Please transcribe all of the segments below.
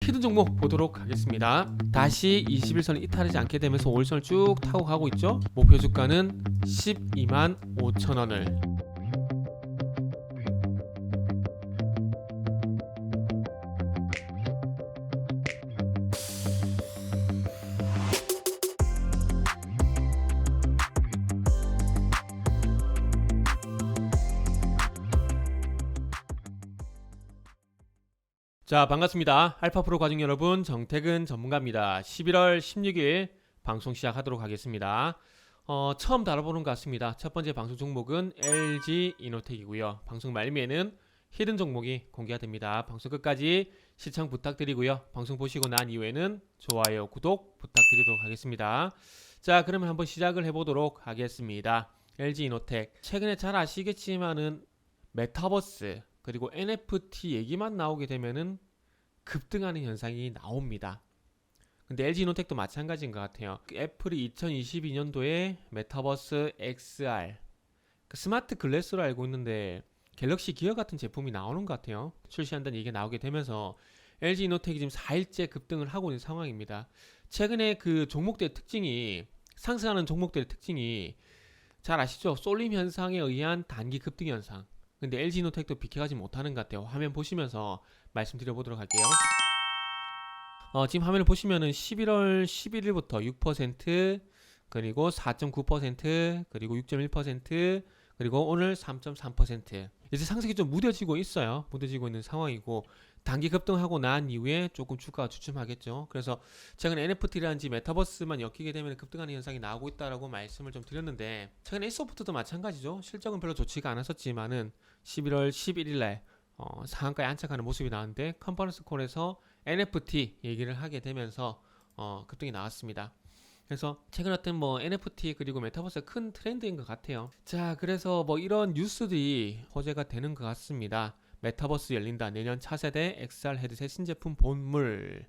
히든 종목 보도록 하겠습니다. 다시 21선을 이탈하지 않게 되면서 5일선을 쭉 타고 가고 있죠. 목표 주가는 12만 5천원을. 자, 반갑습니다. 알파프로 과정 여러분, 정태근 전문가입니다. 11월 16일 방송 시작하도록 하겠습니다. 처음 다뤄보는 것 같습니다. 첫 번째 방송 종목은 LG 이노텍이고요. 방송 말미에는 히든 종목이 공개가 됩니다. 방송 끝까지 시청 부탁드리고요. 방송 보시고 난 이후에는 좋아요, 구독 부탁드리도록 하겠습니다. 자, 그러면 한번 시작을 해보도록 하겠습니다. LG 이노텍, 최근에 잘 아시겠지만은 메타버스 그리고 NFT 얘기만 나오게 되면은 급등하는 현상이 나옵니다. 근데 LG 이노텍도 마찬가지인 것 같아요. 애플이 2022년도에 메타버스 XR 스마트 글래스로 알고 있는데 갤럭시 기어 같은 제품이 나오는 것 같아요. 출시한다는 얘기가 나오게 되면서 LG 이노텍이 지금 4일째 급등을 하고 있는 상황입니다. 최근에 그 종목들의 특징이, 상승하는 종목들의 특징이 잘 아시죠? 쏠림 현상에 의한 단기 급등 현상. 근데 LG 이노텍도 비켜가지 못하는 것 같아요. 화면 보시면서 말씀드려보도록 할게요. 지금 화면을 보시면은 11월 11일부터 6%, 그리고 4.9%, 그리고 6.1%, 그리고 오늘 3.3%. 이제 상승이 좀 무뎌지고 있어요. 무뎌지고 있는 상황이고, 단기 급등하고 난 이후에 조금 주가가 주춤하겠죠. 그래서 최근에 NFT라든지 메타버스만 엮이게 되면 급등하는 현상이 나오고 있다라고 말씀을 좀 드렸는데, 최근에 A소프트도 마찬가지죠. 실적은 별로 좋지가 않았었지만은 11월 11일날 상한가에 안착하는 모습이 나왔는데, 컨퍼런스 콜에서 NFT 얘기를 하게 되면서 급등이 나왔습니다. 그래서 최근 어떤 NFT 그리고 메타버스의 큰 트렌드인 것 같아요. 자, 그래서 이런 뉴스들이 호재가 되는 것 같습니다. 메타버스 열린다. 내년 차세대 XR 헤드셋 신제품 본물.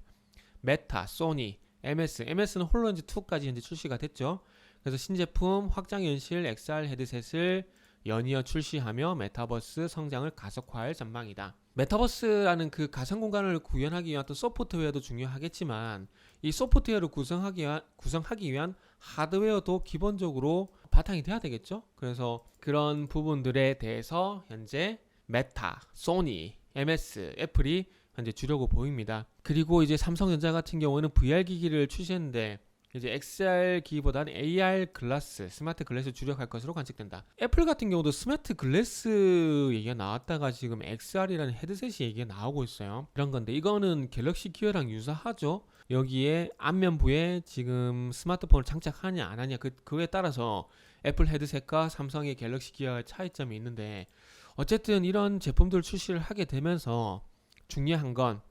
메타, 소니, MS는 홀로렌즈 2까지 현재 출시가 됐죠. 그래서 신제품 확장 현실 XR 헤드셋을 연이어 출시하며 메타버스 성장을 가속화할 전망이다. 메타버스라는 그 가상 공간을 구현하기 위한 또 소프트웨어도 중요하겠지만, 이 소프트웨어를 구성하기 위한 하드웨어도 기본적으로 바탕이 돼야 되겠죠. 그래서 그런 부분들에 대해서 현재 메타, 소니, MS, 애플이 현재 주려고 보입니다. 그리고 이제 삼성전자 같은 경우는 VR 기기를 출시했는데, 이제 XR 기기보다는 AR 글라스, 스마트 글라스 주력할 것으로 관측된다. 애플 같은 경우도 스마트 글라스 얘기가 나왔다가 지금 XR이라는 헤드셋이 얘기가 나오고 있어요. 그런 건데, 이거는 갤럭시 기어랑 유사하죠. 여기에 앞면부에 지금 스마트폰을 장착하냐 안 하냐, 그거에 따라서 애플 헤드셋과 삼성의 갤럭시 기어의 차이점이 있는데, 어쨌든 이런 제품들 출시를 하게 되면서 중요한 건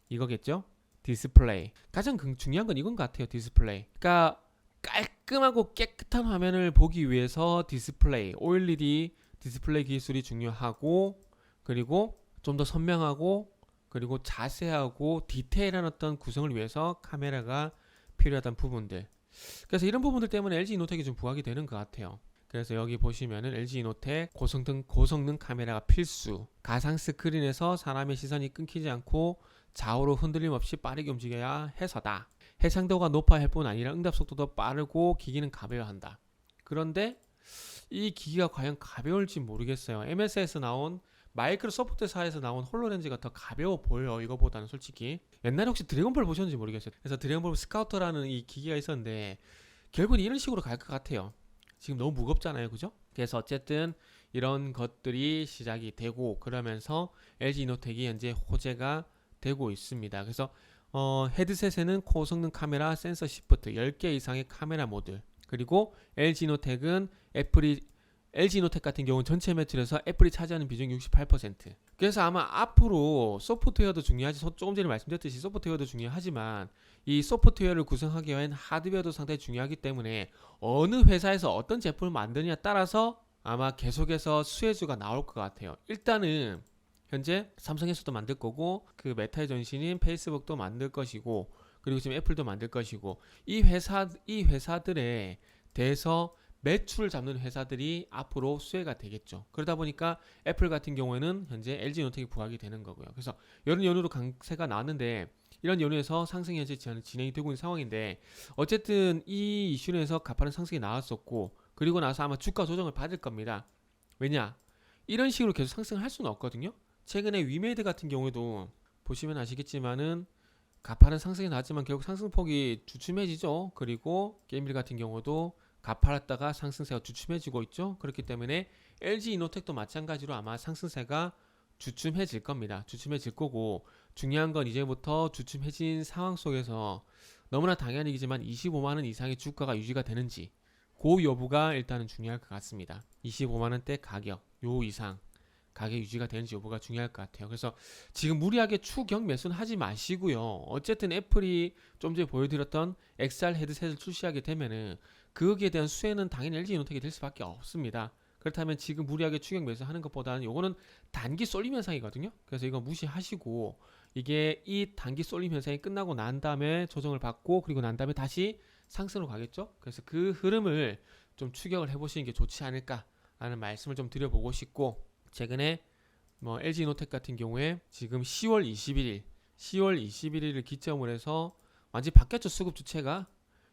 이거겠죠. 디스플레이. 가장 중요한 건 이건 것 같아요. 디스플레이. 그러니까 깔끔하고 깨끗한 화면을 보기 위해서 디스플레이, OLED 디스플레이 기술이 중요하고, 그리고 좀 더 선명하고, 그리고 자세하고 디테일한 어떤 구성을 위해서 카메라가 필요하다는 부분들. 그래서 이런 부분들 때문에 LG 이노텍이 좀 부각이 되는 것 같아요. 그래서 여기 보시면은 LG 이노텍 고성능 카메라가 필수. 가상 스크린에서 사람의 시선이 끊기지 않고 좌우로 흔들림 없이 빠르게 움직여야 해서다. 해상도가 높아야 할 뿐 아니라 응답 속도도 빠르고 기기는 가벼워야 한다. 그런데 이 기기가 과연 가벼울지 모르겠어요. MS에서 나온, 마이크로소프트사에서 나온 홀로렌즈가 더 가벼워 보여요. 이거보다는 솔직히. 옛날에 혹시 드래곤볼 보셨는지 모르겠어요. 그래서 드래곤볼 스카우터라는 이 기기가 있었는데 결국은 이런 식으로 갈 것 같아요. 지금 너무 무겁잖아요, 그죠? 그래서 어쨌든 이런 것들이 시작이 되고, 그러면서 LG 이노텍이 현재 호재가 되고 있습니다. 그래서 헤드셋에는 고성능 카메라, 센서 시프트 10개 이상의 카메라 모듈, 그리고 LG 이노텍은 LG 이노텍 같은 경우는 전체 매출에서 애플이 차지하는 비중이 68%. 그래서 아마 앞으로 소프트웨어도 중요하지, 조금 전에 말씀드렸듯이 소프트웨어도 중요하지만 이 소프트웨어를 구성하기 위한 하드웨어도 상당히 중요하기 때문에 어느 회사에서 어떤 제품을 만드느냐에 따라서 아마 계속해서 수혜주가 나올 것 같아요. 일단은 현재 삼성에서도 만들 거고, 그 메타의 전신인 페이스북도 만들 것이고, 그리고 지금 애플도 만들 것이고, 이 회사들에 대해서 매출을 잡는 회사들이 앞으로 수혜가 되겠죠. 그러다 보니까 애플 같은 경우에는 현재 LG 이노텍이 부각이 되는 거고요. 그래서 이런 연으로 강세가 나왔는데, 이런 연유에서 상승이 현재 진행이 되고 있는 상황인데, 어쨌든 이 이슈에서 가파른 상승이 나왔었고, 그리고 나서 아마 주가 조정을 받을 겁니다. 왜냐? 이런 식으로 계속 상승을 할 수는 없거든요. 최근에 위메이드 같은 경우에도 보시면 아시겠지만은 가파른 상승이 나왔지만 결국 상승폭이 주춤해지죠. 그리고 게임빌 같은 경우도 가파랐다가 상승세가 주춤해지고 있죠. 그렇기 때문에 LG 이노텍도 마찬가지로 아마 상승세가 주춤해질 겁니다. 주춤해질 거고, 중요한 건 이제부터 주춤해진 상황 속에서 너무나 당연하지만 25만원 이상의 주가가 유지가 되는지, 그 여부가 일단은 중요할 것 같습니다. 25만원대 가격 요 이상 가격 유지가 되는지 여부가 중요할 것 같아요. 그래서 지금 무리하게 추격 매수는 하지 마시고요. 어쨌든 애플이 좀 전에 보여드렸던 XR 헤드셋을 출시하게 되면은 거기에 대한 수혜는 당연히 LG 이노텍이 될 수밖에 없습니다. 그렇다면 지금 무리하게 추격 매수하는 것보다는 요거는 단기 쏠림 현상이거든요. 그래서 이거 무시하시고, 이게 이 단기 쏠림 현상이 끝나고 난 다음에 조정을 받고, 그리고 난 다음에 다시 상승으로 가겠죠. 그래서 그 흐름을 좀 추격을 해보시는 게 좋지 않을까라는 말씀을 좀 드려보고 싶고, 최근에 뭐 LG 이노텍 같은 경우에 지금 10월 21일을 기점으로 해서 완전히 바뀌었죠. 수급 주체가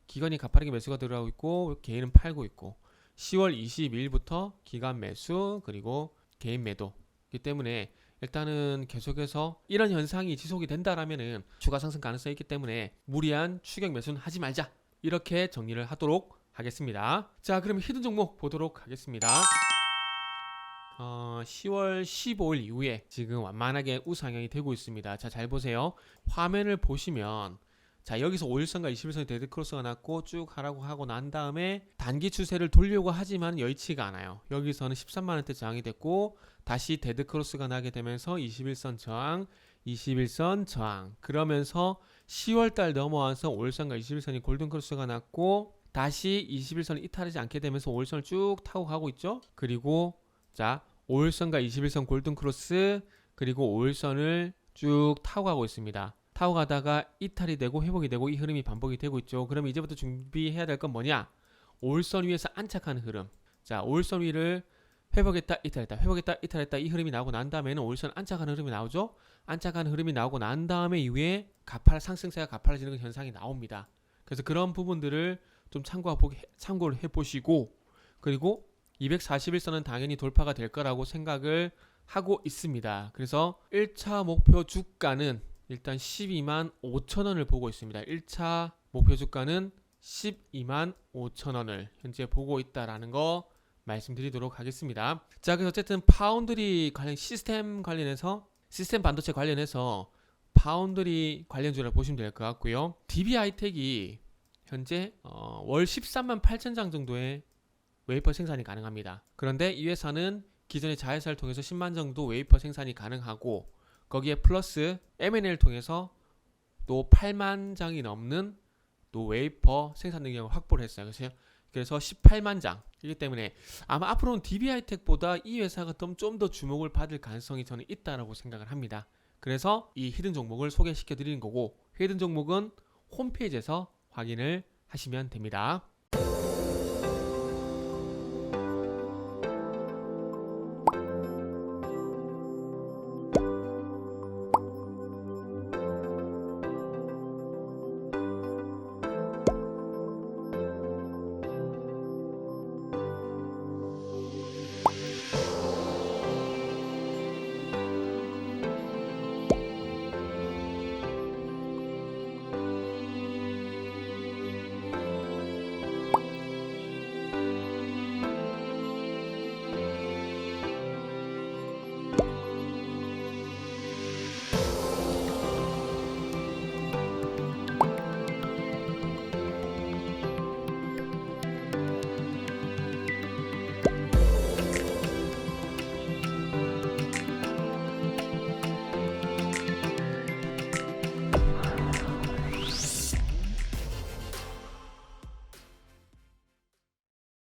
기관이 가파르게 매수가 들어가고 있고 개인은 팔고 있고, 10월 22일부터 기관 매수 그리고 개인 매도이기 때문에 일단은 계속해서 이런 현상이 지속이 된다라면은 추가 상승 가능성이 있기 때문에 무리한 추격 매수는 하지 말자, 이렇게 정리를 하도록 하겠습니다. 자, 그럼 히든 종목 보도록 하겠습니다. 10월 15일 이후에 지금 완만하게 우상향이 되고 있습니다. 자, 잘 보세요. 화면을 보시면, 자, 여기서 5일선과 21선이 데드크로스가 났고 쭉 하라고 하고 난 다음에 단기 추세를 돌려고 하지만 여의치가 않아요. 여기서는 13만원대 저항이 됐고 다시 데드크로스가 나게 되면서 21선 저항, 21선 저항, 그러면서 10월달 넘어와서 5일선과 21선이 골든크로스가 났고 다시 21선을 이탈하지 않게 되면서 5일선을 쭉 타고 가고 있죠. 그리고 자, 5일선과 21선 골든크로스, 그리고 5일선을 쭉 타고 가고 있습니다. 타고 가다가 이탈이 되고 회복이 되고 이 흐름이 반복이 되고 있죠. 그럼 이제부터 준비해야 될 건 뭐냐? 5일선 위에서 안착하는 흐름. 자, 5일선 위를 회복했다 이탈했다 회복했다 이탈했다 이 흐름이 나오고 난 다음에는 5일선 안착하는 흐름이 나오죠. 안착하는 흐름이 나오고 난 다음에 이후에 상승세가 가파라지는 현상이 나옵니다. 그래서 그런 부분들을 좀 참고를 해보시고, 그리고 241선은 당연히 돌파가 될 거라고 생각을 하고 있습니다. 그래서 1차 목표 주가는 일단 12만 5천원을 보고 있습니다. 1차 목표 주가는 12만 5천원을 현재 보고 있다라는 거 말씀드리도록 하겠습니다. 자, 그래서 어쨌든 파운드리 관련 시스템 반도체 관련해서 파운드리 관련주를 보시면 될 것 같고요. DB하이텍이 현재 월 13만 8천 장 정도의 웨이퍼 생산이 가능합니다. 그런데 이 회사는 기존의 자회사를 통해서 10만 정도 웨이퍼 생산이 가능하고, 거기에 플러스 M&A를 통해서 또 8만 장이 넘는 또 웨이퍼 생산 능력을 확보를 했어요. 그래서 18만 장이기 때문에 아마 앞으로는 DB하이텍보다 이 회사가 좀 더 주목을 받을 가능성이 저는 있다라고 생각을 합니다. 그래서 이 히든 종목을 소개시켜 드리는 거고, 히든 종목은 홈페이지에서 확인을 하시면 됩니다.